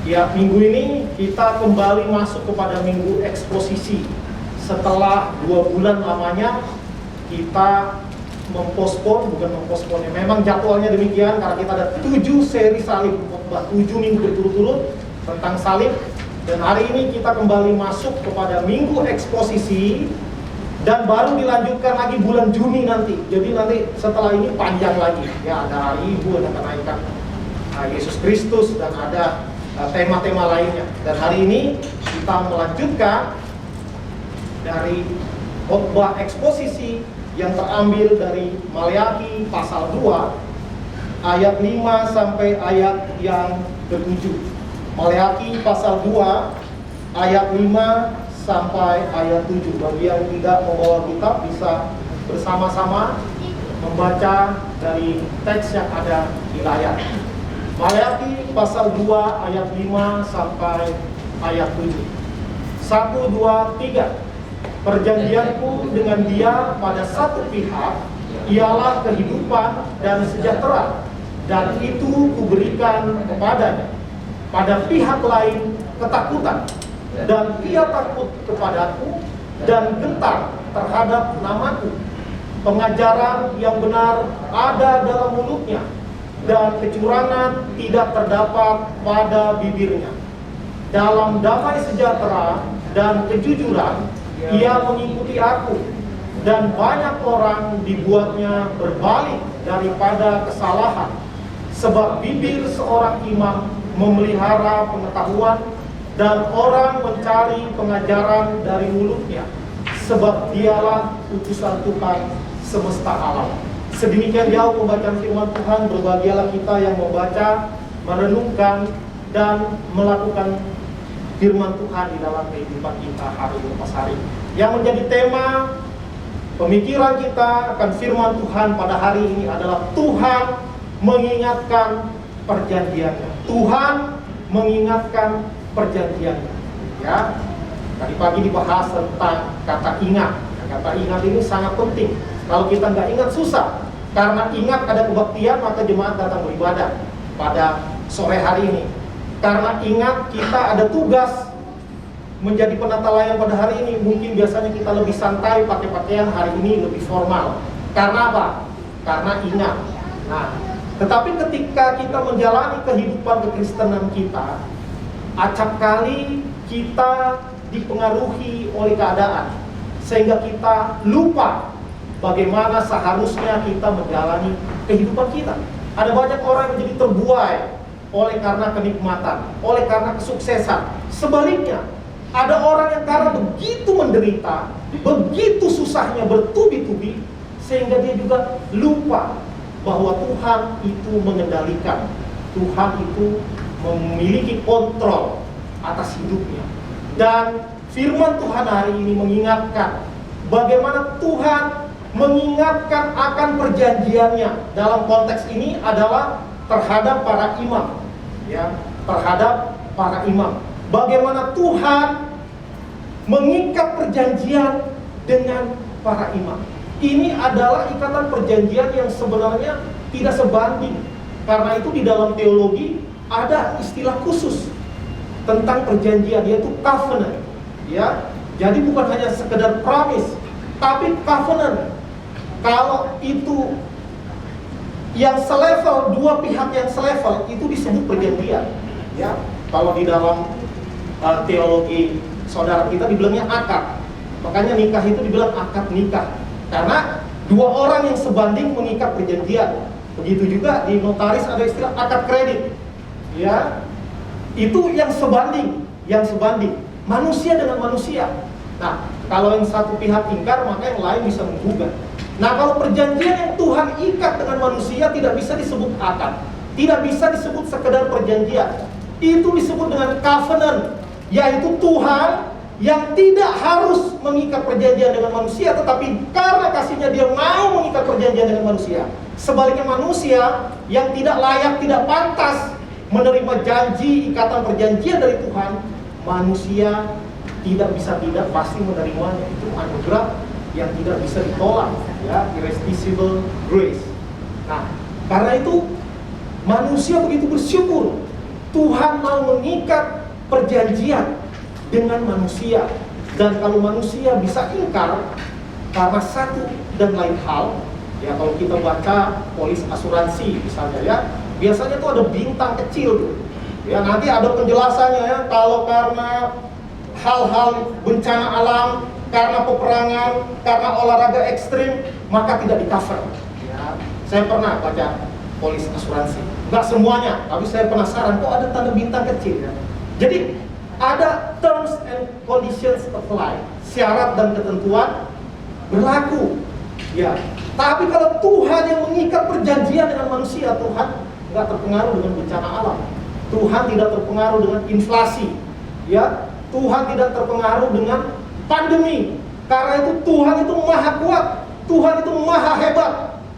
Ya, minggu ini kita kembali masuk kepada minggu eksposisi. Setelah 2 bulan lamanya kita mempospon, bukan mempospon ya, memang jadwalnya demikian karena kita ada 7 seri salib, 7 minggu berturut-turut tentang salib. Dan hari ini kita kembali masuk kepada minggu eksposisi dan baru dilanjutkan lagi bulan Juni nanti. Jadi nanti setelah ini panjang lagi ya, ada hari Ibu, ada kenaikan Yesus Kristus, dan ada tema-tema lainnya. Dan hari ini kita melanjutkan dari khotbah eksposisi yang terambil dari Maleakhi pasal 2 ayat 5 sampai ayat yang ke-7. Maleakhi pasal 2 ayat 5 sampai ayat 7. Bagi yang tidak membawa kitab bisa bersama-sama membaca dari teks yang ada di layar. Maleakhi pasal 2 ayat 5 sampai ayat 7. 1, 2, 3. Perjanjianku dengan dia pada satu pihak ialah kehidupan dan sejahtera, dan itu kuberikan kepadanya. Pada pihak lain ketakutan, dan ia takut kepadaku dan gentar terhadap namaku. Pengajaran yang benar ada dalam mulutnya, dan kecurangan tidak terdapat pada bibirnya. Dalam damai sejahtera dan kejujuran ia mengikuti aku, dan banyak orang dibuatnya berbalik daripada kesalahan. Sebab bibir seorang imam memelihara pengetahuan, dan orang mencari pengajaran dari mulutnya, sebab dialah utusan Tuhan semesta alam. Sedemikian jauh pembacaan firman Tuhan. Berbahagialah kita yang membaca, merenungkan, dan melakukan firman Tuhan di dalam kehidupan kita hari lepas hari. Yang menjadi tema pemikiran kita akan firman Tuhan pada hari ini adalah Tuhan mengingatkan perjanjiannya. Tuhan mengingatkan perjanjiannya. Ya, tadi pagi dibahas tentang kata ingat. Kata ingat ini sangat penting. Kalau kita nggak ingat susah. Karena ingat ada kebaktian, maka jemaat datang beribadah pada sore hari ini. Karena ingat kita ada tugas menjadi penata layan pada hari ini. Mungkin biasanya kita lebih santai pakai pakaian, hari ini lebih formal. Karena apa? Karena ingat. Nah, tetapi ketika kita menjalani kehidupan kekristenan kita, acap kali kita dipengaruhi oleh keadaan, sehingga kita lupa bagaimana seharusnya kita menjalani kehidupan kita. Ada banyak orang yang menjadi terbuai oleh karena kenikmatan, oleh karena kesuksesan. Sebaliknya, ada orang yang karena begitu menderita, begitu susahnya bertubi-tubi, sehingga dia juga lupa bahwa Tuhan itu mengendalikan, Tuhan itu memiliki kontrol atas hidupnya. Dan firman Tuhan hari ini mengingatkan bagaimana Tuhan mengingatkan akan perjanjiannya. Dalam konteks ini adalah terhadap para imam, ya, terhadap para imam. Bagaimana Tuhan mengikat perjanjian dengan para imam. Ini adalah ikatan perjanjian yang sebenarnya tidak sebanding. Karena itu di dalam teologi ada istilah khusus tentang perjanjian, yaitu covenant. Ya, jadi bukan hanya sekedar promise, tapi covenant. Kalau itu yang selevel, dua pihak yang selevel, itu disebut perjanjian. Ya, kalau di dalam teologi saudara kita dibilangnya akad. Makanya nikah itu dibilang akad nikah, karena dua orang yang sebanding mengikat perjanjian. Begitu juga di notaris ada istilah akad kredit. Ya, itu yang sebanding, manusia dengan manusia. Nah, kalau yang satu pihak ingkar, maka yang lain bisa menggugat. Nah, kalau perjanjian yang Tuhan ikat dengan manusia tidak bisa disebut akad, tidak bisa disebut sekedar perjanjian. Itu disebut dengan covenant, yaitu Tuhan yang tidak harus mengikat perjanjian dengan manusia, tetapi karena kasihnya dia mau mengikat perjanjian dengan manusia. Sebaliknya manusia yang tidak layak, tidak pantas menerima janji ikatan perjanjian dari Tuhan, manusia tidak bisa tidak pasti menerimanya. Itu anugerah yang tidak bisa ditolak, ya, irresistible grace. Nah, karena itu manusia begitu bersyukur Tuhan mau mengikat perjanjian dengan manusia. Dan kalau manusia bisa ingkar karena satu dan lain hal, ya kalau kita baca polis asuransi misalnya ya, biasanya tuh ada bintang kecil tuh. Ya nanti ada penjelasannya ya, kalau karena hal-hal bencana alam, karena peperangan, karena olahraga ekstrim, maka tidak di-cover. Ya, saya pernah baca polis asuransi. Nggak semuanya, tapi saya penasaran kok ada tanda bintang kecil ya. Jadi ada terms and conditions apply, syarat dan ketentuan berlaku. Ya, tapi kalau Tuhan yang mengikat perjanjian dengan manusia, Tuhan nggak terpengaruh dengan bencana alam. Tuhan tidak terpengaruh dengan inflasi. Ya, Tuhan tidak terpengaruh dengan pandemi. Karena itu Tuhan itu maha kuat, Tuhan itu maha hebat.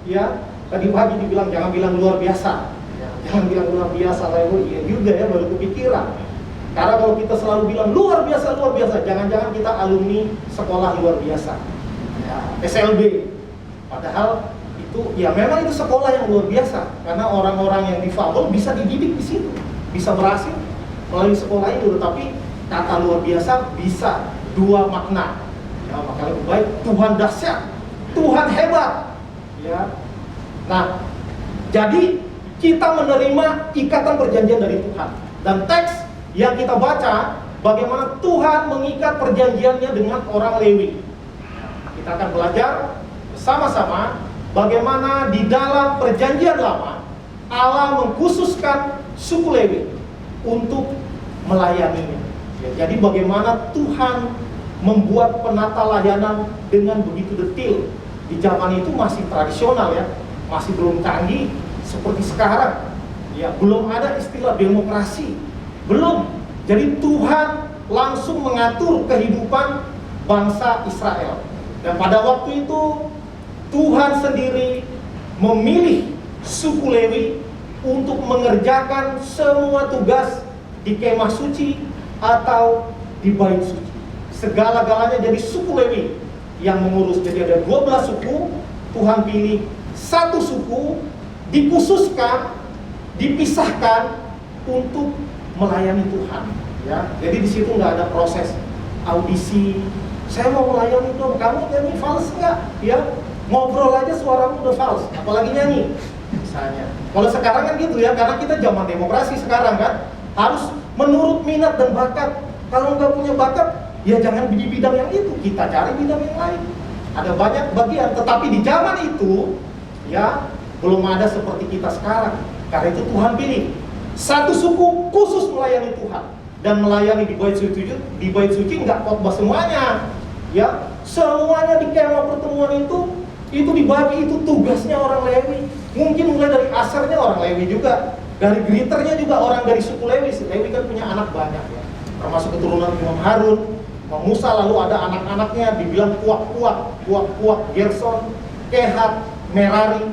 Ya, tadi pagi dibilang jangan bilang luar biasa. Ya, jangan bilang luar biasa, iya juga ya, baru kepikiran. Karena kalau kita selalu bilang luar biasa, jangan-jangan kita alumni sekolah luar biasa, ya, SLB. Padahal itu, ya memang itu sekolah yang luar biasa. Karena orang-orang yang difabel bisa dididik di situ, bisa berhasil melalui sekolah itu. Tetapi kata luar biasa bisa dua makna. Ya, maka lebih baik Tuhan dahsyat, Tuhan hebat. Ya, nah, jadi kita menerima ikatan perjanjian dari Tuhan. Dan teks yang kita baca, bagaimana Tuhan mengikat perjanjiannya dengan orang Lewi. Kita akan belajar bersama-sama bagaimana di dalam perjanjian lama Allah mengkhususkan suku Lewi untuk melayaninya. Ya, jadi bagaimana Tuhan membuat penata layanan dengan begitu detail. Di zaman itu masih tradisional ya, masih belum canggih seperti sekarang. Ya, belum ada istilah demokrasi. Belum. Jadi Tuhan langsung mengatur kehidupan bangsa Israel. Dan pada waktu itu Tuhan sendiri memilih suku Lewi untuk mengerjakan semua tugas di kemah suci atau di bait suci. Segala-galanya jadi suku Lewi yang mengurus. Jadi ada 12 suku, Tuhan pilih satu suku, dikhususkan, dipisahkan untuk melayani Tuhan, ya. Jadi di situ nggak ada proses audisi. Saya mau melayani dong, kamu nyanyi fals nggak? Ya, ngobrol aja suaramu udah fals, apalagi nyanyi, misalnya. Kalau sekarang kan gitu ya, karena kita zaman demokrasi sekarang kan, harus menurut minat dan bakat. Kalau nggak punya bakat, ya jangan di bidang yang itu, kita cari bidang yang lain. Ada banyak bagian, tetapi di zaman itu, ya belum ada seperti kita sekarang. Karena itu Tuhan pilih satu suku khusus melayani Tuhan dan melayani di bait suci. Di bait suci nggak khotbah semuanya, ya semuanya di kemah pertemuan itu dibagi, itu tugasnya orang Lewi. Mungkin mulai dari asarnya orang Lewi juga, dari griternya juga orang dari suku Lewi. Lewi kan punya anak banyak ya, termasuk keturunan Imam Harun, Imam Musa, lalu ada anak-anaknya dibilang kuak, Gerson, Kehat, Merari.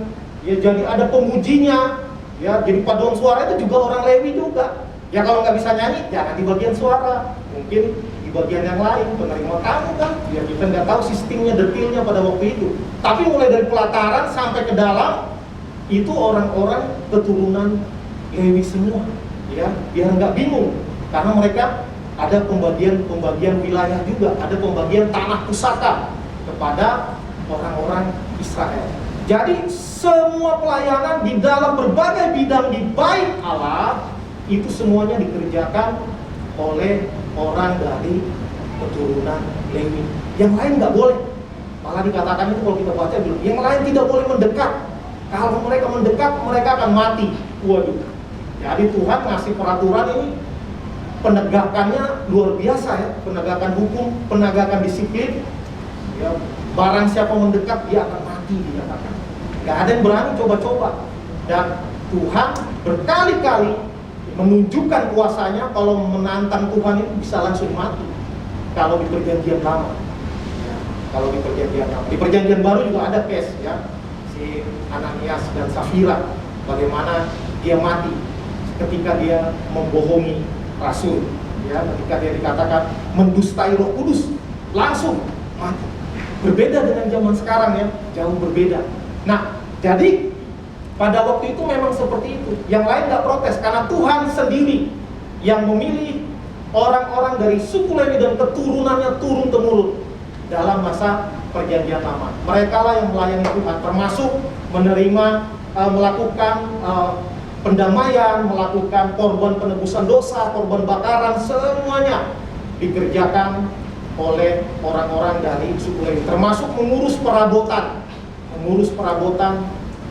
Ya jadi ada pemujinya. Ya, jadi paduan suara itu juga orang Lewi juga. Ya kalau nggak bisa nyanyi, jangan di bagian suara, mungkin di bagian yang lain, penerima tamu kan. Ya kita nggak tahu sistemnya, detailnya pada waktu itu. Tapi mulai dari pelataran sampai ke dalam, itu orang-orang keturunan Lewi semua. Ya, biar nggak bingung, karena mereka ada pembagian wilayah juga, ada pembagian tanah pusaka kepada orang-orang Israel. Jadi semua pelayanan di dalam berbagai bidang di bait Allah itu semuanya dikerjakan oleh orang dari keturunan Lewi. Yang lain nggak boleh. Malah dikatakan itu kalau kita baca dulu, yang lain tidak boleh mendekat. Kalau mereka mendekat, mereka akan mati. Waduh. Jadi Tuhan ngasih peraturan ini, penegakannya luar biasa ya. Penegakan hukum, penegakan disiplin. Ya, barang siapa mendekat dia akan mati, dikatakan. Gak ada yang berani coba-coba. Dan Tuhan berkali-kali menunjukkan kuasanya. Kalau menantang Tuhan itu bisa langsung mati. Kalau di perjanjian lama ya, kalau di perjanjian lama. Di perjanjian baru juga ada case ya, si Ananias dan Safira, bagaimana dia mati ketika dia membohongi rasul ya, ketika dia dikatakan mendustai Roh Kudus, langsung mati. Berbeda dengan zaman sekarang ya, jauh berbeda. Nah, jadi pada waktu itu memang seperti itu. Yang lain nggak protes karena Tuhan sendiri yang memilih orang-orang dari suku Lewi dan keturunannya turun-temurun dalam masa perjanjian lama. Mereka lah yang melayani Tuhan, termasuk menerima, melakukan pendamaian, melakukan korban penebusan dosa, korban bakaran, semuanya dikerjakan oleh orang-orang dari suku Lewi, termasuk mengurus perabotan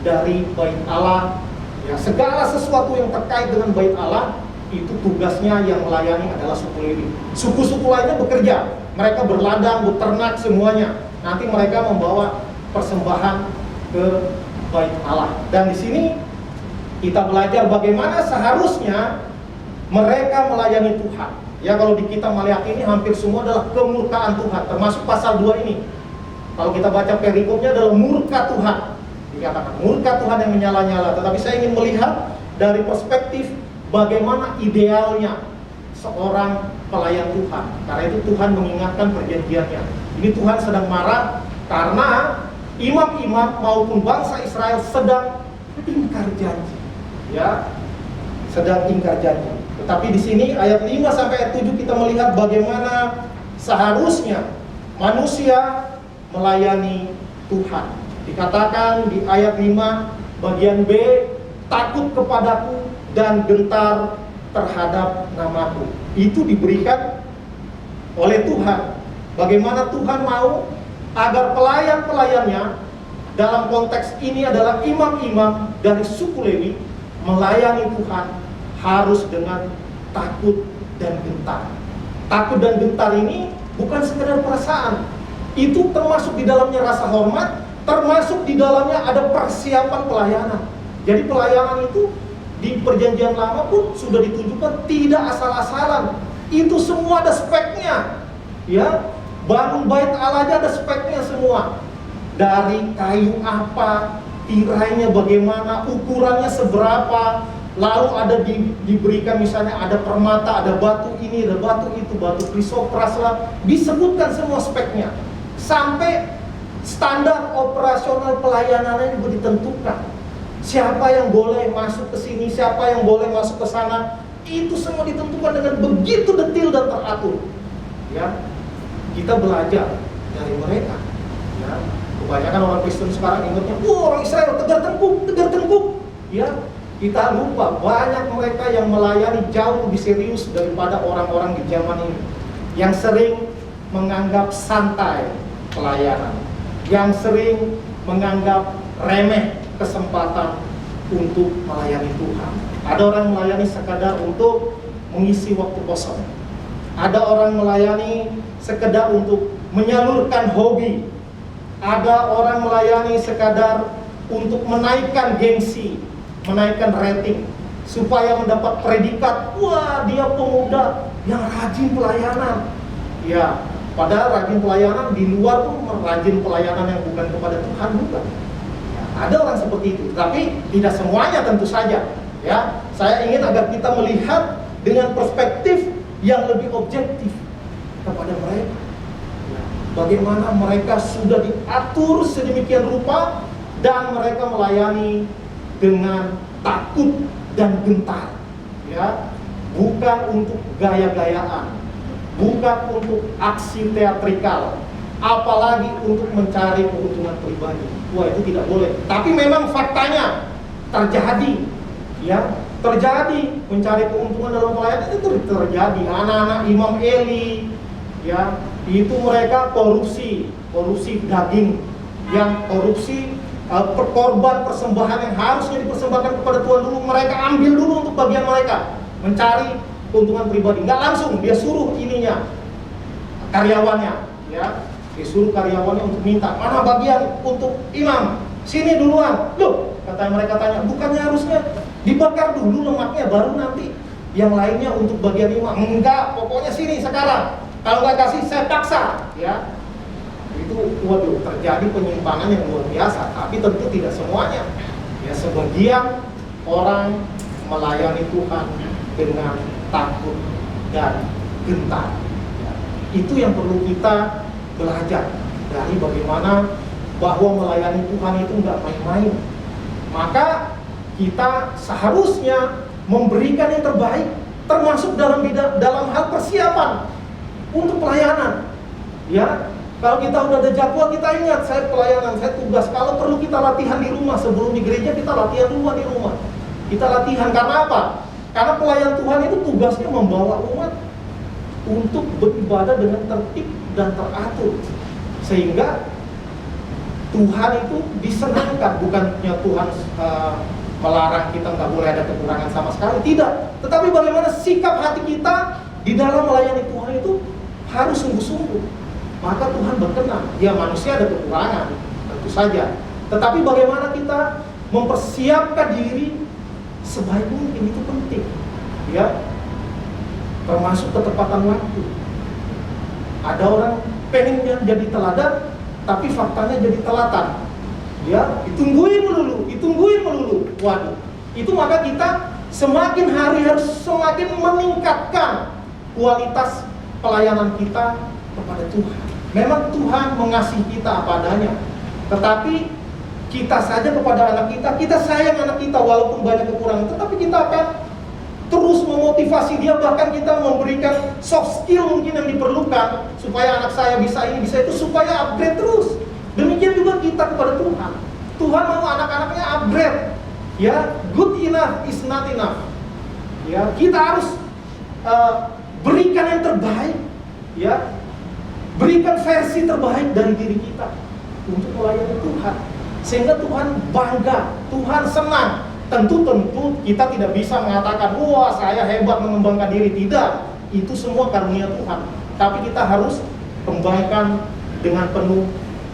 dari Bait Allah. Ya, segala sesuatu yang terkait dengan Bait Allah itu tugasnya yang melayani adalah suku Lewi. Suku-suku lainnya bekerja, mereka berladang, beternak semuanya. Nanti mereka membawa persembahan ke Bait Allah. Dan di sini kita belajar bagaimana seharusnya mereka melayani Tuhan. Ya, kalau di kitab Maleakhi ini hampir semua adalah kemurkaan Tuhan, termasuk pasal 2 ini. Kalau kita baca perikopnya adalah murka Tuhan. Dikatakan murka Tuhan yang menyala-nyala. Tetapi saya ingin melihat dari perspektif bagaimana idealnya seorang pelayan Tuhan. Karena itu Tuhan mengingatkan perjanjiannya. Ini Tuhan sedang marah karena imam-imam maupun bangsa Israel sedang ingkar janji. Ya, sedang ingkar janji. Tetapi di sini ayat 5 sampai ayat 7 kita melihat bagaimana seharusnya manusia melayani Tuhan. Dikatakan di ayat 5 bagian B, takut kepadaku dan gentar terhadap namaku. Itu diberikan oleh Tuhan. Bagaimana Tuhan mau agar pelayan-pelayannya, dalam konteks ini adalah imam-imam dari suku Lewi, melayani Tuhan harus dengan takut dan gentar. Takut dan gentar ini bukan sekedar perasaan. Itu termasuk di dalamnya rasa hormat, termasuk di dalamnya ada persiapan pelayanan. Jadi pelayanan itu di perjanjian lama pun sudah ditujukan tidak asal-asalan. Itu semua ada speknya. Ya, bangun Bait Allah aja ada speknya semua. Dari kayu apa, tirainya bagaimana, ukurannya seberapa, lalu ada diberikan misalnya ada permata, ada batu ini, ada batu itu, batu krisopras lah, disebutkan semua speknya. Sampai standar operasional pelayanannya juga ditentukan. Siapa yang boleh masuk ke sini, siapa yang boleh masuk ke sana, itu semua ditentukan dengan begitu detail dan teratur. Ya, kita belajar dari mereka. Ya, kebanyakan orang Kristen sekarang ingatnya, orang Israel tegar tengkuk. Ya, kita lupa banyak mereka yang melayani jauh lebih serius daripada orang-orang di zaman ini, yang sering menganggap santai pelayanan, yang sering menganggap remeh kesempatan untuk melayani Tuhan. Ada orang melayani sekadar untuk mengisi waktu kosong. Ada orang melayani sekedar untuk menyalurkan hobi. Ada orang melayani sekadar untuk menaikkan gengsi, menaikkan rating, supaya mendapat predikat, wah dia pemuda yang rajin pelayanan. Ya, padahal rajin pelayanan di luar tuh rajin pelayanan yang bukan kepada Tuhan bukan. Ya, ada orang seperti itu, tapi tidak semuanya tentu saja. Ya, saya ingin agar kita melihat dengan perspektif yang lebih objektif kepada mereka. Ya, bagaimana mereka sudah diatur sedemikian rupa dan mereka melayani dengan takut dan gentar. Ya, bukan untuk gaya-gayaan, bukan untuk aksi teatrikal, apalagi untuk mencari keuntungan pribadi. Wah, itu tidak boleh. Tapi memang faktanya terjadi, ya, terjadi mencari keuntungan dalam pelayanan itu terjadi. Anak-anak Imam Eli, ya, itu mereka korupsi daging, yang korupsi korban persembahan yang harusnya dipersembahkan kepada Tuhan dulu, mereka ambil dulu untuk bagian mereka, mencari keuntungan pribadi. Nggak langsung, dia suruh ininya, karyawannya, ya, disuruh karyawannya untuk minta, mana bagian untuk imam, sini duluan. Loh, kata mereka tanya, bukannya harusnya dibakar dulu lemaknya, baru nanti yang lainnya untuk bagian imam? Enggak, pokoknya sini sekarang, kalau nggak kasih saya paksa, ya. Itu waduh, terjadi penyimpangan yang luar biasa. Tapi tentu tidak semuanya. Ya, sebagian orang melayani Tuhan dengan takut dan gentar. Ya, itu yang perlu kita belajar dari bagaimana bahwa melayani Tuhan itu nggak main-main. Maka kita seharusnya memberikan yang terbaik termasuk dalam hal persiapan untuk pelayanan. Ya, kalau kita udah ada jadwal, kita ingat, saya pelayanan, saya tugas. Kalau perlu kita latihan di rumah, sebelum di gereja kita latihan dulu di rumah. Kita latihan, karena apa? Karena pelayan Tuhan itu tugasnya membawa umat untuk beribadah dengan tertib dan teratur, sehingga Tuhan itu disenangkan. Bukannya Tuhan melarang kita nggak boleh ada kekurangan sama sekali, tidak. Tetapi bagaimana sikap hati kita di dalam melayani Tuhan itu harus sungguh-sungguh. Maka Tuhan berkenan. Ya, manusia ada kekurangan, tentu saja. Tetapi bagaimana kita mempersiapkan diri sebaik mungkin, itu penting. Ya, termasuk ketepatan waktu. Ada orang pengennya jadi teladan, tapi faktanya jadi telatan. Ya, ditungguin melulu. Waduh, itu maka kita semakin hari harus semakin meningkatkan kualitas pelayanan kita kepada Tuhan. Memang Tuhan mengasihi kita apa adanya, tetapi kita saja kepada anak kita sayang anak kita walaupun banyak kekurangan, tetapi kita akan terus memotivasi dia, bahkan kita memberikan soft skill mungkin yang diperlukan supaya anak saya bisa ini, bisa itu, supaya upgrade terus. Demikian juga kita kepada Tuhan. Tuhan mau anak-anaknya upgrade. Ya, good enough is not enough. Ya, kita harus berikan yang terbaik. Ya, berikan versi terbaik dari diri kita untuk melayani Tuhan, sehingga Tuhan bangga, Tuhan senang. Tentu kita tidak bisa mengatakan, wah saya hebat mengembangkan diri. Tidak, itu semua karunia Tuhan. Tapi kita harus kembangkan dengan penuh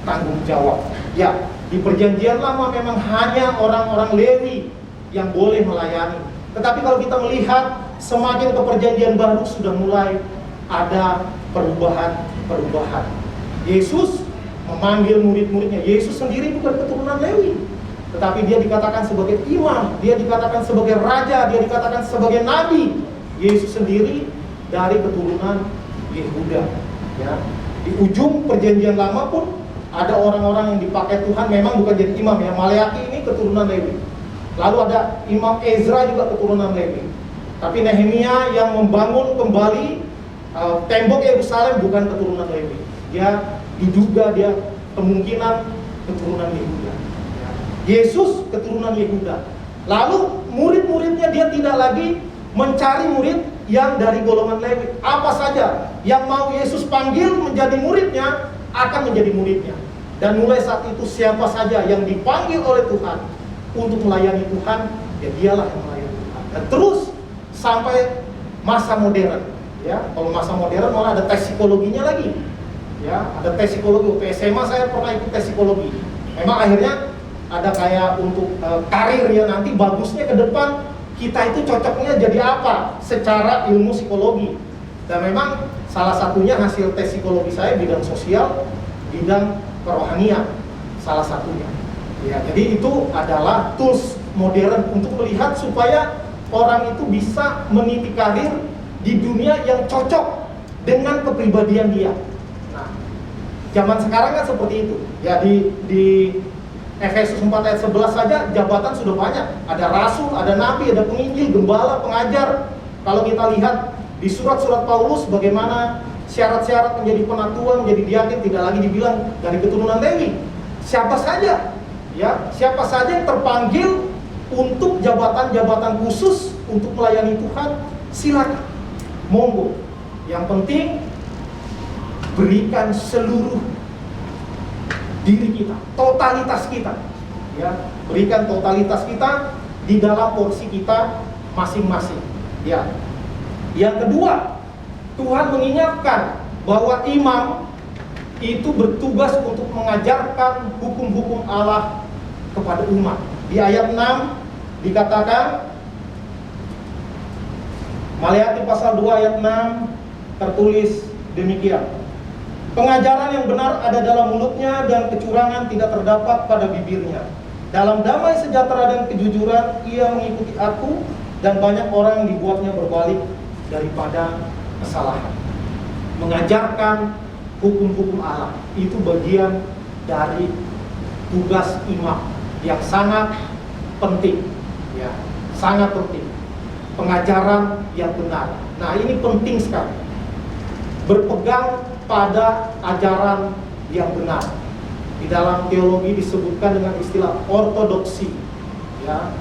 tanggung jawab. Ya, di perjanjian lama memang hanya orang-orang Lewi yang boleh melayani. Tetapi kalau kita melihat semakin ke perjanjian baru, sudah mulai ada perubahan. Yesus memanggil murid-muridnya. Yesus sendiri bukan keturunan Lewi, tetapi dia dikatakan sebagai imam, dia dikatakan sebagai raja, dia dikatakan sebagai nabi. Yesus sendiri dari keturunan Yehuda. Ya. Di ujung perjanjian lama pun ada orang-orang yang dipakai Tuhan memang bukan jadi imam, ya. Maleaki ini keturunan Lewi. Lalu ada Imam Ezra juga keturunan Lewi. Tapi Nehemia yang membangun kembali tembok Yerusalem bukan keturunan Lewi. Dia diduga dia kemungkinan keturunan Yehuda. Yesus keturunan Yehuda. Lalu murid-muridnya dia tidak lagi mencari murid yang dari golongan Lewi. Apa saja yang mau Yesus panggil menjadi muridnya akan menjadi muridnya. Dan mulai saat itu siapa saja yang dipanggil oleh Tuhan untuk melayani Tuhan, ya dialah yang melayani Tuhan. Dan terus sampai masa modern. Ya, kalau masa modern malah ada tes psikologinya lagi. Ya, ada tes psikologi. Waktu SMA saya pernah ikut tes psikologi. Memang akhirnya ada kayak untuk karir ya, nanti bagusnya ke depan kita itu cocoknya jadi apa secara ilmu psikologi. Dan memang salah satunya hasil tes psikologi saya bidang sosial, bidang kerohanian, salah satunya. Ya, jadi itu adalah tools modern untuk melihat supaya orang itu bisa meniti karir di dunia yang cocok dengan kepribadian dia. Nah, zaman sekarang kan seperti itu. Ya, di Efesus 4 ayat 11 saja jabatan sudah banyak. Ada rasul, ada nabi, ada penginjil, gembala, pengajar. Kalau kita lihat di surat-surat Paulus bagaimana syarat-syarat menjadi penatua, menjadi diaken tidak lagi dibilang dari keturunan Lewi. Siapa saja, ya, siapa saja yang terpanggil untuk jabatan-jabatan khusus untuk melayani Tuhan, silakan, monggo. Yang penting berikan seluruh diri kita, totalitas kita, ya, berikan totalitas kita di dalam porsi kita masing-masing. Ya. Yang kedua, Tuhan mengingatkan bahwa imam itu bertugas untuk mengajarkan hukum-hukum Allah kepada umat. Di ayat 6 dikatakan, Maleaki pasal 2 ayat 6 tertulis demikian. Pengajaran yang benar ada dalam mulutnya dan kecurangan tidak terdapat pada bibirnya. Dalam damai sejahtera dan kejujuran ia mengikuti aku, dan banyak orang yang dibuatnya berbalik daripada kesalahan. Mengajarkan hukum-hukum Allah itu bagian dari tugas imam yang sangat penting, ya, sangat penting. pengajaran yang benar. Nah, ini penting sekali. Berpegang pada ajaran yang benar. Di dalam teologi disebutkan dengan istilah ortodoksi. Ya.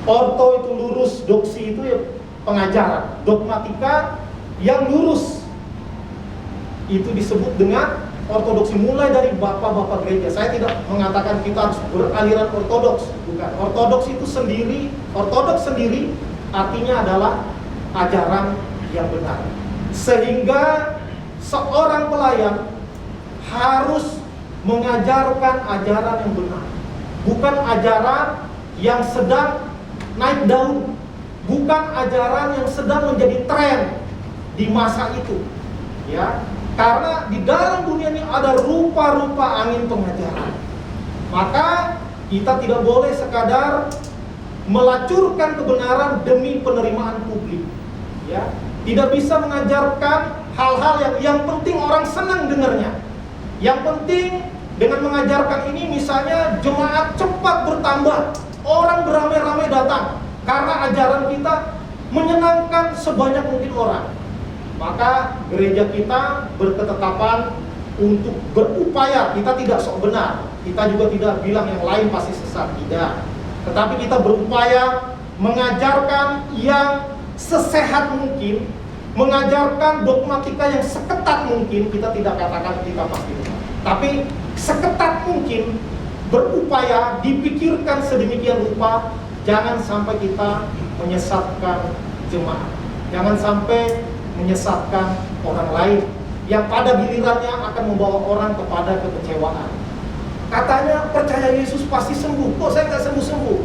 Orto itu lurus, doksi itu ya pengajaran. Dogmatika yang lurus itu disebut dengan ortodoksi, mulai dari bapak-bapak gereja. Saya tidak mengatakan kita harus beraliran ortodoks, bukan. Ortodoks itu sendiri, ortodoks sendiri artinya adalah ajaran yang benar. Sehingga seorang pelayan harus mengajarkan ajaran yang benar, bukan ajaran yang sedang naik daun, bukan ajaran yang sedang menjadi tren di masa itu, ya. Karena di dalam dunia ini ada rupa-rupa angin pengajaran. Maka kita tidak boleh sekadar melacurkan kebenaran demi penerimaan publik, ya. Tidak bisa mengajarkan hal-hal yang penting orang senang dengarnya. Yang penting dengan mengajarkan ini, misalnya jemaat cepat bertambah, orang beramai-ramai datang karena ajaran kita menyenangkan sebanyak mungkin orang. Maka gereja kita berketetapan untuk berupaya. Kita tidak sok benar, kita juga tidak bilang yang lain pasti sesat, tidak. Tetapi kita berupaya mengajarkan yang sesehat mungkin, mengajarkan dogmatika yang seketat mungkin. Kita tidak katakan kita pasti benar, tapi seketat mungkin berupaya dipikirkan sedemikian rupa. Jangan sampai kita menyesatkan jemaat, jangan sampai menyesatkan orang lain yang pada gilirannya akan membawa orang kepada kekecewaan. Katanya percaya Yesus pasti sembuh, kok saya nggak sembuh-sembuh?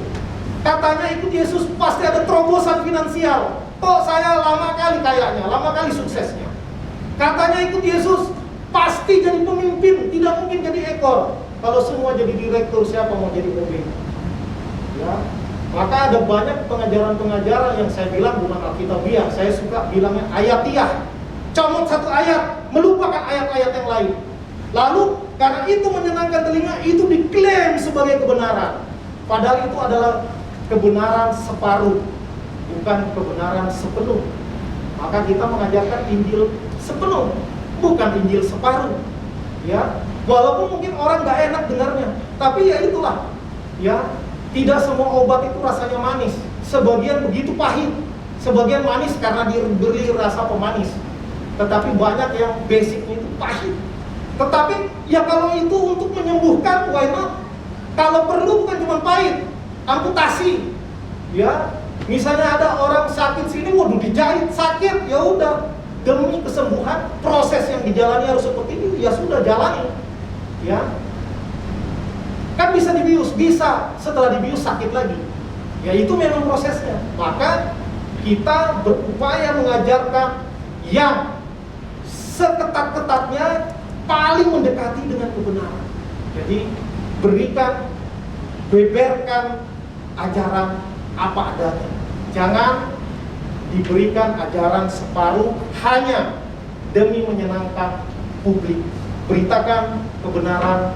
Katanya ikut Yesus pasti ada terobosan finansial, kok saya lama kali kayaknya, lama kali suksesnya. Katanya ikut Yesus pasti jadi pemimpin, tidak mungkin jadi ekor. Kalau semua jadi direktur, siapa mau jadi pemimpin? Ya. Maka ada banyak pengajaran-pengajaran yang saya bilang bukan alkitabiah, saya suka bilangnya ayatiah. Comot satu ayat, melupakan ayat-ayat yang lain. Lalu karena itu menyenangkan telinga, itu diklaim sebagai kebenaran. Padahal itu adalah kebenaran separuh, bukan kebenaran sepenuh. Maka kita mengajarkan Injil sepenuh, bukan Injil separuh. Ya, walaupun mungkin orang nggak enak dengarnya, tapi ya itulah. Ya, tidak semua obat itu rasanya manis. Sebagian begitu pahit, sebagian manis karena diberi rasa pemanis. Tetapi banyak yang basicnya itu pahit. Tetapi ya kalau itu untuk menyembuhkan, why not? Kalau perlu bukan cuma pahit, amputasi. Ya, misalnya ada orang sakit sini, waduh dijahit sakit, ya udah demi kesembuhan, proses yang dijalani harus seperti itu, ya sudah jalani. Ya. Kan bisa dibius, bisa setelah dibius sakit lagi. Ya itu memang prosesnya. Maka kita berupaya mengajarkan yang seketat-ketatnya paling mendekati dengan kebenaran. Jadi beberkan ajaran apa adanya. Jangan diberikan ajaran separuh hanya demi menyenangkan publik. Beritakan kebenaran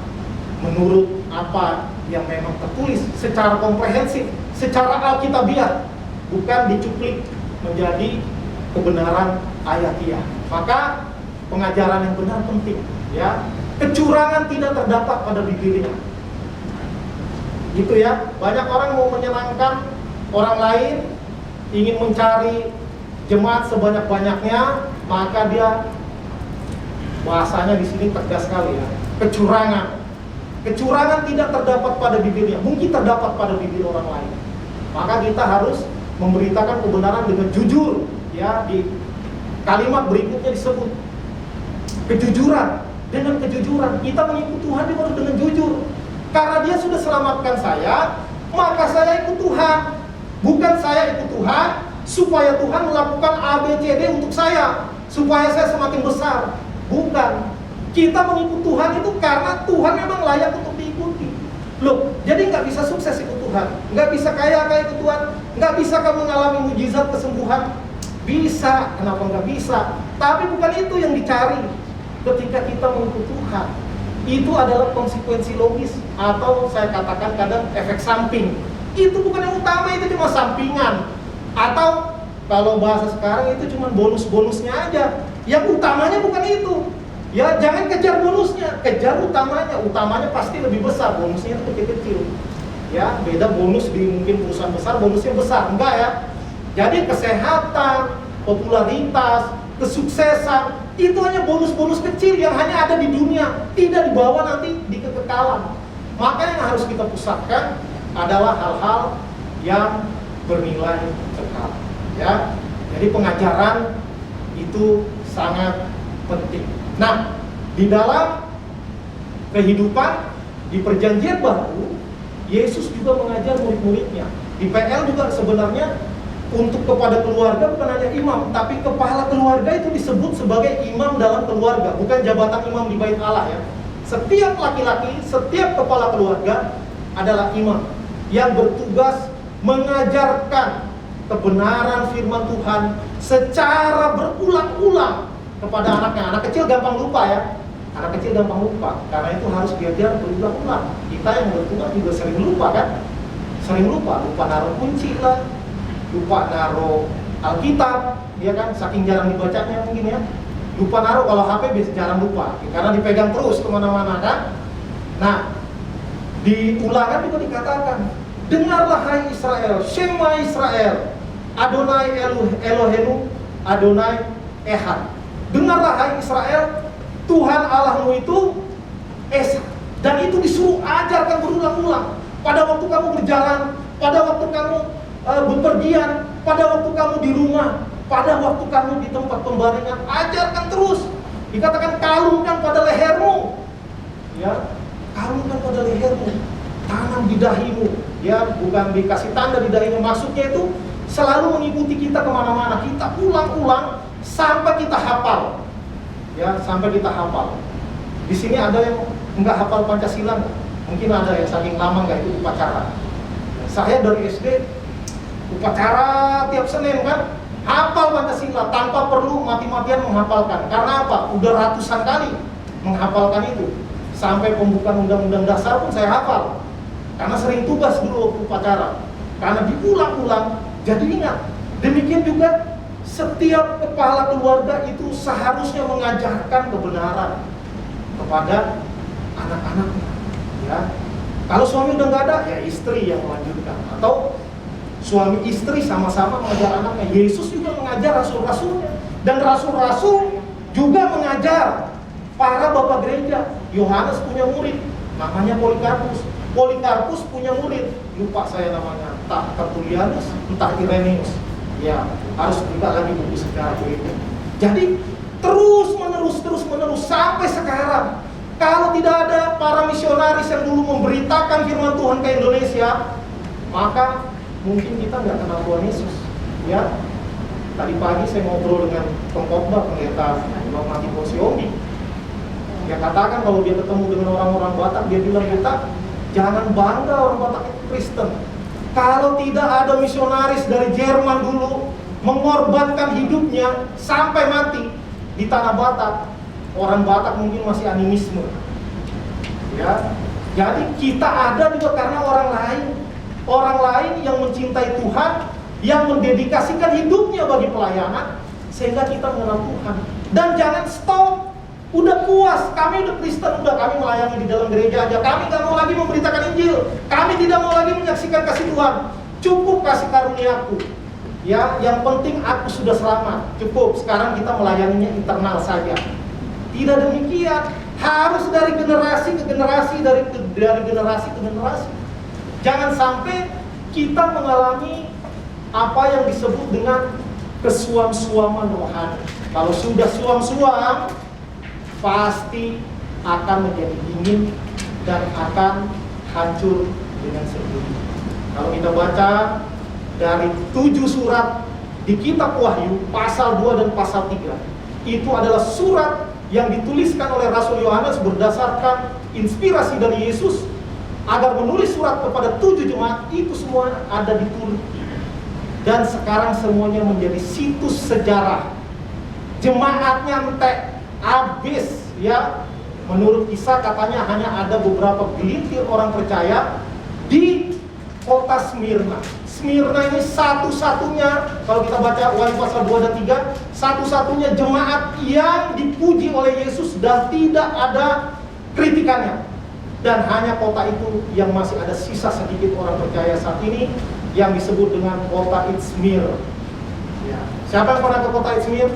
menurut apa yang memang tertulis secara komprehensif, secara alkitabiah, bukan dicuplik menjadi kebenaran ayatiah. Maka pengajaran yang benar penting, ya. Kecurangan tidak terdapat pada bibirnya. Gitu ya. Banyak orang mau menyenangkan orang lain, ingin mencari jemaat sebanyak-banyaknya, maka dia bahasanya di sini tegas sekali ya. Kecurangan tidak terdapat pada bibirnya, mungkin terdapat pada bibir orang lain. Maka kita harus memberitakan kebenaran dengan jujur, ya. Di kalimat berikutnya disebut kejujuran. Dengan kejujuran kita mengikut Tuhan juga harus dengan jujur. Karena Dia sudah selamatkan saya, maka saya ikut Tuhan. Bukan saya ikut Tuhan supaya Tuhan melakukan ABCD untuk saya, supaya saya semakin besar. Bukan. Kita mengikut Tuhan itu karena Tuhan memang layak untuk diikuti. Loh, jadi nggak bisa sukses ikut Tuhan, nggak bisa kaya ikut Tuhan, nggak bisa kamu mengalami mujizat kesembuhan. Bisa, kenapa nggak bisa? Tapi bukan itu yang dicari ketika kita mengikut Tuhan. Itu adalah konsekuensi logis, atau saya katakan kadang efek samping. Itu bukan yang utama, itu cuma sampingan. Atau kalau bahasa sekarang itu cuma bonus-bonusnya aja. Yang utamanya bukan itu. Ya, jangan kejar bonusnya, kejar utamanya. Utamanya pasti lebih besar, bonusnya itu kecil-kecil. Ya, beda bonus di mungkin perusahaan besar, bonusnya besar. Enggak ya. Jadi kesehatan, popularitas, kesuksesan, itu hanya bonus-bonus kecil yang hanya ada di dunia, tidak dibawa nanti di kekekalan. Maka yang harus kita pusatkan adalah hal-hal yang bernilai kekal. Ya, jadi pengajaran itu sangat penting. Nah, di dalam kehidupan di Perjanjian Baru, Yesus juga mengajar murid-muridnya. Di PL juga sebenarnya untuk kepada keluarga bukan hanya imam, tapi kepala keluarga itu disebut sebagai imam dalam keluarga, bukan jabatan imam di Bait Allah ya. Setiap laki-laki, setiap kepala keluarga adalah imam yang bertugas mengajarkan kebenaran firman Tuhan secara berulang-ulang kepada anaknya. Anak kecil gampang lupa ya. Anak kecil gampang lupa, karena itu harus diajar berulang-ulang. Kita yang bertugas juga sering lupa kan? Sering lupa naruh kunci lah, lupa naruh Alkitab, ya kan? Saking jarang dibacanya mungkin ya. Lupa naruh, kalau HP biasa jarang lupa, karena dipegang terus kemana-mana kan? Nah, di Ulangan juga dikatakan, dengarlah hai Israel, Shema Israel, Adonai Elohenu, Adonai Ehad. Dengarlah hai Israel, Tuhan Allahmu itu Esa. Dan itu disuruh ajarkan berulang-ulang. Pada waktu kamu berjalan, pada waktu kamu bepergian, pada waktu kamu di rumah, pada waktu kamu di tempat pembaringan, ajarkan terus. Dikatakan kalungkan pada lehermu, ya, kalungkan pada lehermu, tanam di dahimu, ya, bukan dikasih tanda di dahimu. Maksudnya itu selalu mengikuti kita kemana-mana. Kita ulang-ulang sampai kita hafal, ya, sampai kita hafal. Di sini ada yang nggak hafal Pancasila nggak? Mungkin ada yang saking lama nggak ikut upacara. Saya dari SD upacara tiap Senin kan, hafal Pancasila tanpa perlu mati-matian menghafalkan. Karena apa? Udah ratusan kali menghafalkan itu. Sampai pembukaan Undang-Undang Dasar pun saya hafal. Karena sering tugas dulu waktu upacara. Karena diulang-ulang, jadi ingat. Demikian juga setiap kepala keluarga itu seharusnya mengajarkan kebenaran kepada anak-anaknya. Ya, kalau suami udah nggak ada, ya istri yang melanjutkan. Atau suami istri sama-sama mengajar anaknya. Yesus juga mengajar rasul-rasulnya, dan rasul-rasul juga mengajar para bapak gereja. Yohanes punya murid, namanya Polikarpus. Polikarpus punya murid, lupa saya namanya, entah Tertullianus, entah Irenaeus. Ya, harus buka lagi buku sejarah itu. Jadi terus menerus sampai sekarang. Kalau tidak ada para misionaris yang dulu memberitakan firman Tuhan ke Indonesia, maka mungkin kita nggak kenal Tuhan Yesus. Ya, tadi pagi saya ngobrol dengan pengkhotbah pendeta Bang Mati Posiomi. Dia katakan kalau dia ketemu dengan orang-orang Batak, dia bilang, kita jangan bangga orang Batak itu Kristen. Kalau tidak ada misionaris dari Jerman dulu mengorbankan hidupnya sampai mati di tanah Batak, orang Batak mungkin masih animisme. Ya, jadi kita ada juga karena orang lain yang mencintai Tuhan, yang mendedikasikan hidupnya bagi pelayanan, sehingga kita mengenal Tuhan. Dan jangan stop. Udah puas, kami udah Kristen, udah kami melayani di dalam gereja aja. Kami gak mau lagi memberitakan Injil. Kami tidak mau lagi menyaksikan kasih Tuhan. Cukup kasih karuniaku. Ya, yang penting aku sudah selamat. Cukup, sekarang kita melayaninya internal saja. Tidak demikian. Harus dari generasi ke generasi, dari generasi ke generasi. Jangan sampai kita mengalami apa yang disebut dengan kesuam-suaman rohani. Kalau sudah suam-suam, pasti akan menjadi dingin dan akan hancur dengan sendirinya. Kalau kita baca dari 7 surat di kitab Wahyu, pasal 2 dan pasal 3, itu adalah surat yang dituliskan oleh Rasul Yohanes berdasarkan inspirasi dari Yesus agar menulis surat kepada 7 jemaat. Itu semua ada di Turki, dan sekarang semuanya menjadi situs sejarah. Jemaatnya entek habis, ya. Menurut kisah katanya hanya ada beberapa gelintir orang percaya di kota Smyrna. Smyrna ini satu-satunya, kalau kita baca Wahyu pasal 2 dan 3, satu-satunya jemaat yang dipuji oleh Yesus dan tidak ada kritikannya. Dan hanya kota itu yang masih ada sisa sedikit orang percaya saat ini, yang disebut dengan kota Izmir. Ya. Siapa yang pernah ke kota Izmir?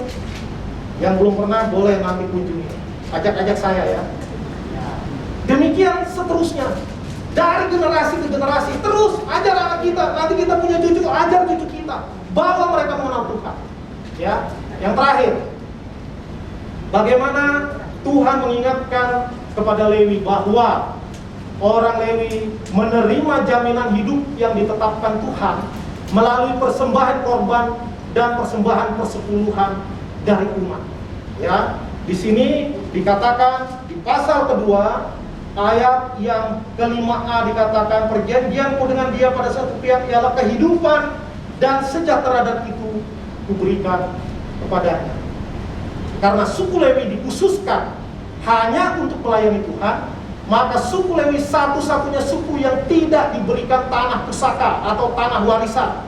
Yang belum pernah boleh nanti kunjungi. Ajak-ajak saya ya. Demikian seterusnya. Dari generasi ke generasi, terus ajar anak kita. Nanti kita punya cucu, ajar cucu kita. Bawa mereka mengenal Tuhan. Ya. Yang terakhir, bagaimana Tuhan mengingatkan kepada Lewi bahwa orang Lewi menerima jaminan hidup yang ditetapkan Tuhan melalui persembahan korban dan persembahan persepuluhan dari umat. Ya, di sini dikatakan di pasal kedua ayat yang ke-5a dikatakan, perjanjianku dengan dia pada satu pihak ialah kehidupan dan sejahtera, dan itu kuberikan kepadanya. Karena suku Lewi dikhususkan hanya untuk melayani Tuhan, maka suku Lewi satu-satunya suku yang tidak diberikan tanah pusaka atau tanah warisan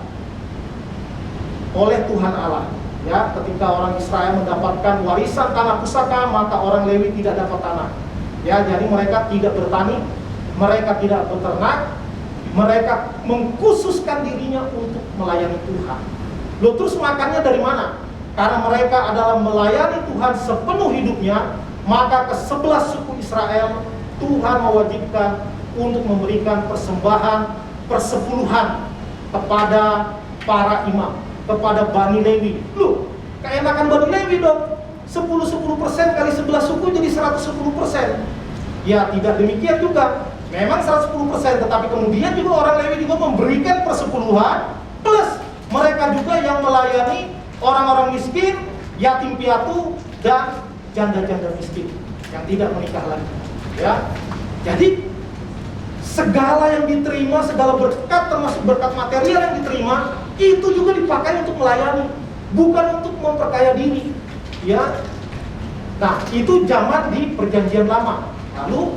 oleh Tuhan Allah. Ya, ketika orang Israel mendapatkan warisan tanah pusaka, maka orang Lewi tidak dapat tanah. Ya, jadi mereka tidak bertani, mereka tidak beternak, mereka mengkhususkan dirinya untuk melayani Tuhan. Loh, terus makannya dari mana? Karena mereka adalah melayani Tuhan sepenuh hidupnya, maka ke-11 suku Israel Tuhan mewajibkan untuk memberikan persembahan persepuluhan kepada para imam, kepada Bani Lewi. Loh, keenakan Bani Lewi dong. 10% kali 11 suku jadi 110%. Ya, tidak demikian juga. Memang 110%, tetapi kemudian juga orang Lewi juga memberikan persepuluhan, plus mereka juga yang melayani orang-orang miskin, yatim piatu, dan janda-janda miskin yang tidak menikah lagi. Ya, jadi segala yang diterima, segala berkat termasuk berkat material yang diterima, itu juga dipakai untuk melayani, bukan untuk memperkaya diri. Ya, nah itu zaman di perjanjian lama. Lalu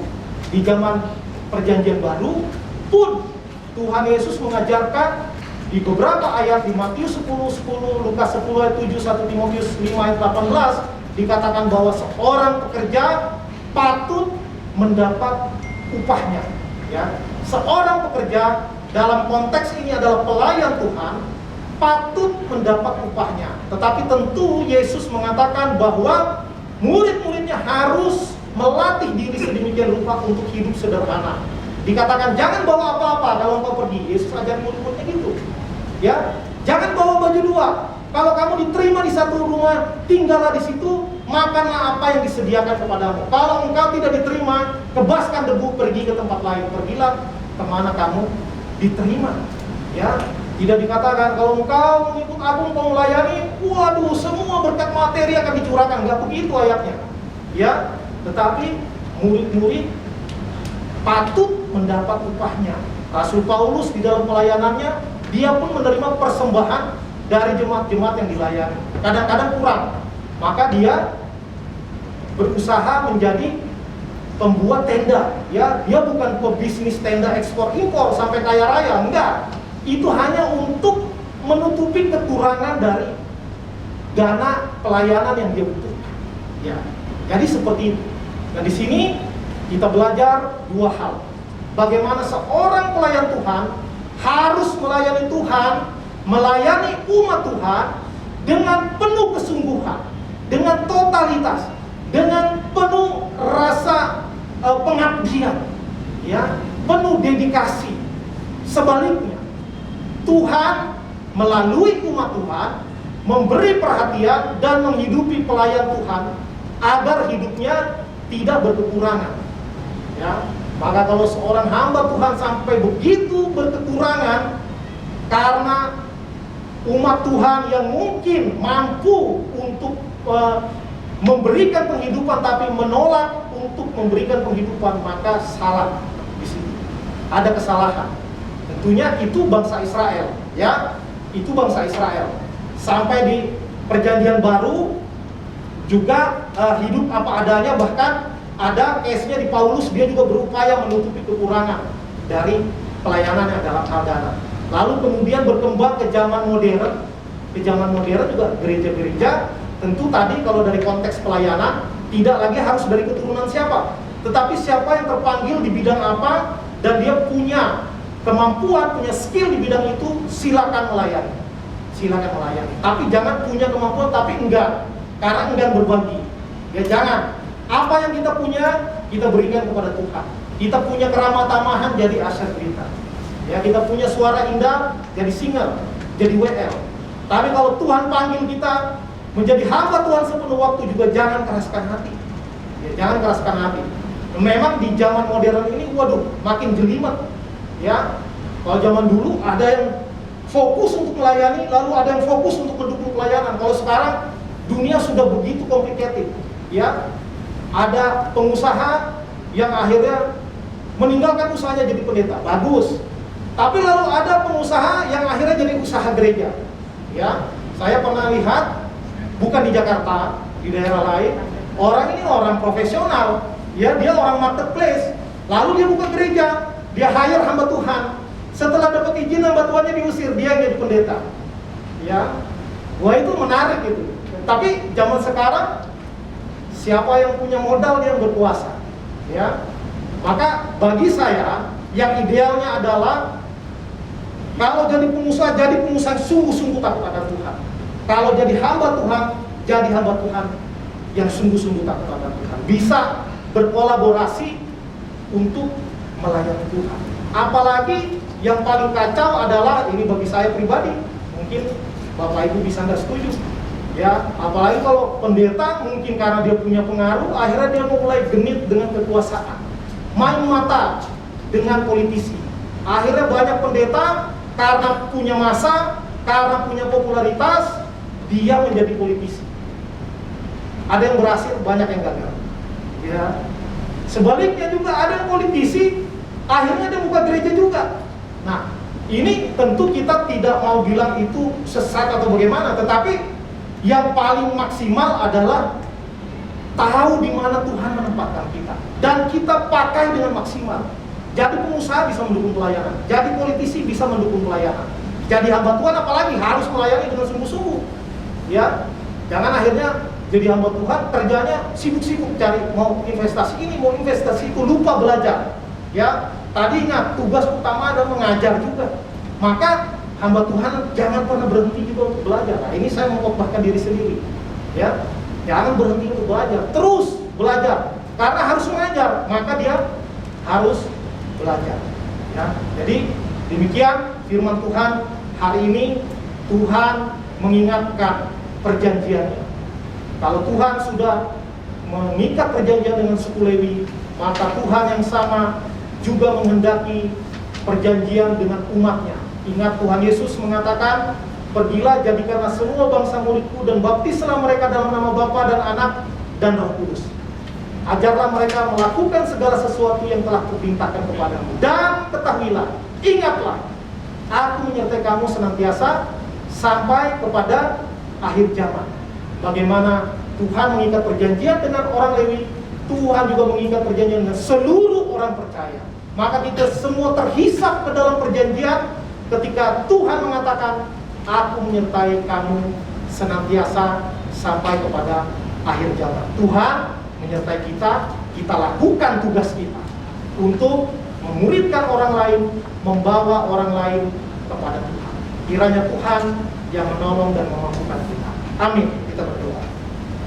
di zaman perjanjian baru pun Tuhan Yesus mengajarkan di beberapa ayat, di Matius 10:10, Lukas 10 ayat 7, 1 Timotius 5 ayat 18, dikatakan bahwa seorang pekerja patut mendapat upahnya. Ya, seorang pekerja dalam konteks ini adalah pelayan Tuhan, patut mendapat upahnya. Tetapi tentu Yesus mengatakan bahwa murid-muridnya harus melatih diri sedemikian rupa untuk hidup sederhana. Dikatakan jangan bawa apa-apa kalau engkau pergi. Yesus ajar murid-muridnya gitu. Ya, jangan bawa baju dua. Kalau kamu diterima di satu rumah, tinggallah di situ, makanlah apa yang disediakan kepadamu. Kalau engkau tidak diterima, kebaskan debu, pergi ke tempat lain. Pergilah kemana kamu diterima. Ya, tidak dikatakan kalau engkau mengikut aku, engkau melayani, waduh, semua berkat materi akan dicurahkan. Enggak begitu ayatnya. Ya, tetapi murid-murid patut mendapat upahnya. Rasul Paulus di dalam pelayanannya, dia pun menerima persembahan dari jemaat-jemaat yang dilayani. Kadang-kadang kurang, maka dia berusaha menjadi pembuat tenda. Ya, dia bukan pebisnis tenda ekspor impor sampai kaya raya, enggak. Itu hanya untuk menutupi kekurangan dari dana pelayanan yang dia butuhkan. Ya, jadi seperti itu. Nah, di sini kita belajar dua hal. Bagaimana seorang pelayan Tuhan harus melayani Tuhan, melayani umat Tuhan dengan penuh kesungguhan, dengan totalitas, dengan penuh rasa pengabdian, ya, penuh dedikasi. Sebaliknya, Tuhan melalui umat Tuhan memberi perhatian dan menghidupi pelayan Tuhan agar hidupnya tidak berkekurangan. Ya, maka kalau seorang hamba Tuhan sampai begitu berkekurangan karena umat Tuhan yang mungkin mampu untuk memberikan penghidupan tapi menolak untuk memberikan penghidupan, maka salah di sini. Ada kesalahan. Tentunya itu bangsa Israel, ya. Itu bangsa Israel. Sampai di perjanjian baru juga hidup apa adanya, bahkan ada case-nya di Paulus, dia juga berupaya menutupi kekurangan dari pelayanan yang dalam hal dana. Lalu kemudian berkembang ke zaman modern. Ke zaman modern juga gereja-gereja, tentu tadi kalau dari konteks pelayanan tidak lagi harus dari keturunan siapa, tetapi siapa yang terpanggil di bidang apa dan dia punya kemampuan, punya skill di bidang itu, silakan melayani. Silakan melayani. Tapi jangan punya kemampuan tapi enggak, karena enggan berbagi. Ya jangan. Apa yang kita punya kita berikan kepada Tuhan. Kita punya keramah tamahan jadi asyar berita. Ya, kita punya suara indah jadi singer, jadi WL. Tapi kalau Tuhan panggil kita menjadi hamba Tuhan sepenuh waktu, juga jangan keraskan hati. Ya, jangan keraskan hati. Memang di zaman modern ini, waduh, makin jelimet. Ya, kalau zaman dulu ada yang fokus untuk melayani, lalu ada yang fokus untuk mendukung pelayanan. Kalau sekarang dunia sudah begitu complicated. Ya, ada pengusaha yang akhirnya meninggalkan usahanya jadi pendeta, bagus. Tapi lalu ada pengusaha yang akhirnya jadi usaha gereja. Ya, saya pernah lihat, bukan di Jakarta, di daerah lain, orang ini orang profesional, ya dia orang marketplace, lalu dia buka gereja, dia hire hamba Tuhan. Setelah dapat izin hamba Tuhannya diusir, dia yang jadi pendeta. Ya, wah itu menarik itu. Tapi zaman sekarang, siapa yang punya modal dia yang berkuasa. Ya, maka bagi saya yang idealnya adalah kalau jadi pengusaha sungguh-sungguh takut akan Tuhan. Kalau jadi hamba Tuhan, jadi hamba Tuhan yang sungguh-sungguh takut akan Tuhan. Bisa berkolaborasi untuk melayani Tuhan. Apalagi yang paling kacau adalah, ini bagi saya pribadi, mungkin Bapak Ibu bisa nggak setuju. Ya, apalagi kalau pendeta mungkin karena dia punya pengaruh, akhirnya dia mulai genit dengan kekuasaan, main mata dengan politisi. Akhirnya banyak pendeta karena punya massa, karena punya popularitas, dia menjadi politisi. Ada yang berhasil, banyak yang gagal. Ya, sebaliknya juga ada yang politisi, akhirnya dia buka gereja juga. Nah, ini tentu kita tidak mau bilang itu sesat atau bagaimana, tetapi yang paling maksimal adalah tahu di mana Tuhan menempatkan kita dan kita pakai dengan maksimal. Jadi pengusaha bisa mendukung pelayanan, jadi politisi bisa mendukung pelayanan, jadi hamba Tuhan apalagi harus melayani dengan sungguh-sungguh. Ya, jangan akhirnya jadi hamba Tuhan kerjanya sibuk-sibuk cari mau investasi ini, mau investasi itu, lupa belajar. Ya, tadi ingat tugas utama adalah mengajar juga. Maka hamba Tuhan jangan pernah berhenti juga untuk belajar. Nah, ini saya mengkhotbahkan diri sendiri. Ya, jangan berhenti untuk belajar, terus belajar. Karena harus mengajar, maka dia harus belajar. Ya, jadi demikian firman Tuhan hari ini. Tuhan mengingatkan perjanjiannya. Kalau Tuhan sudah mengikat perjanjian dengan suku Lewi, maka Tuhan yang sama juga menghendaki perjanjian dengan umatnya. Ingat Tuhan Yesus mengatakan, pergilah jadikanlah semua bangsa muridku dan baptislah mereka dalam nama Bapa dan Anak dan Roh Kudus. Ajarlah mereka melakukan segala sesuatu yang telah kuperintahkan kepadamu. Dan ketahuilah, ingatlah, aku menyertai kamu senantiasa sampai kepada akhir zaman. Bagaimana Tuhan mengikat perjanjian dengan orang Lewi, Tuhan juga mengikat perjanjian dengan seluruh orang percaya. Maka kita semua terhisap ke dalam perjanjian ketika Tuhan mengatakan, aku menyertai kamu senantiasa sampai kepada akhir zaman. Tuhan menyertai kita, kita lakukan tugas kita untuk memuridkan orang lain, membawa orang lain kepada Tuhan. Kiranya Tuhan yang menolong dan memampukan kita. Amin. Kita berdoa.